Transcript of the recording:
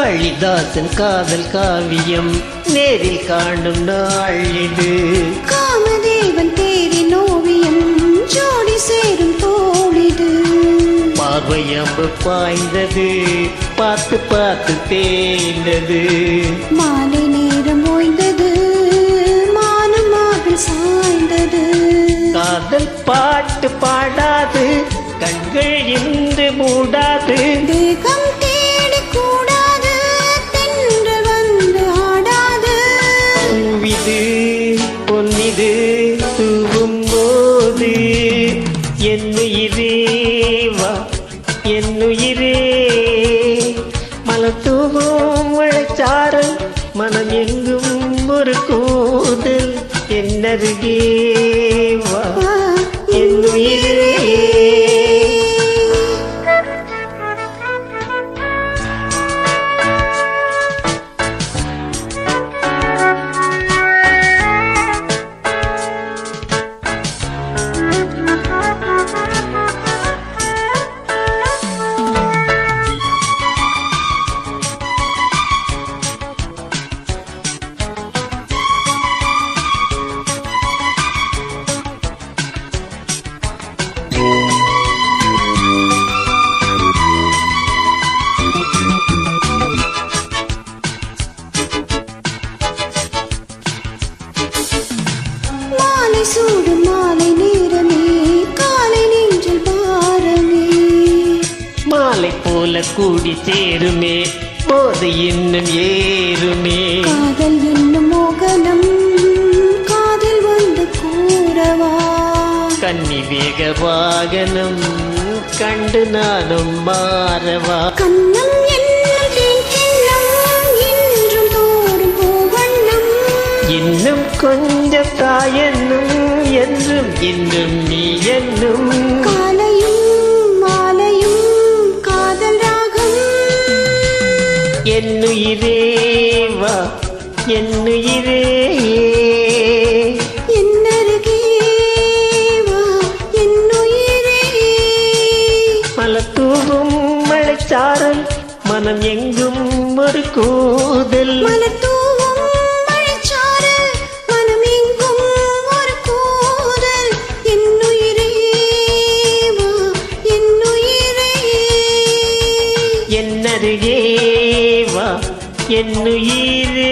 காளிதாசன் காதல் காவியம் நேரில் காணும் நாள் இது. காமதேவன் தேரின் ஓவியம் ஜோடி சேரும் தோழிது. பார்வையம்பு பாய்ந்தது பார்த்து பார்த்து தேய்ந்தது. மாலை நேரம் ஓய்ந்தது மானம் மாவில் சாய்ந்தது. காதல் பாட்டு பாடாது கண்கள் இன்று மூடாது. தேகம் தேடி கூடாது தென்று வந்து ஆடாது. பூவிது பொன்னிது தூவும் போது என்னுயிரே வா என்னுயிரே. மலர் தூவும் மழைச்சாரல் மனம் எங்கும் ஒரு கூதல் என்னருகே வா என்னுயிரே. சூடும் மாலை நேரமே காலை நெஞ்சில் பாரமே. மாலை போல கூடி சேருமே போது இன்னும் ஏறுமே. காதல் என்னும் மோகனம் காதில் வந்து கூறவா. கன்னி வேக வாகனம் கண்டு நானும் மாறவா. கண்ணம் என்றும் தோடும் பூவண்ணம். இன்னும் கொஞ்சம் தாயென்னும் என்றும் இன்னும் நீ என்னும். காலையும் மாலையும் காதல் ராகம். என்னுயிரே வா என்னுயிரே. என்னருகே வா என்னுயிரே. மலர் தூவும் மழைச்சாரல் மனம் எங்கும் ஒரு கூதல். மலர் தூவும் மழைச்சாரல் மனம் எங்கும் ஒரு கூதல். என்னுயிரே வா என்னுயிரே. என்னருகே வா என்னுயிரே.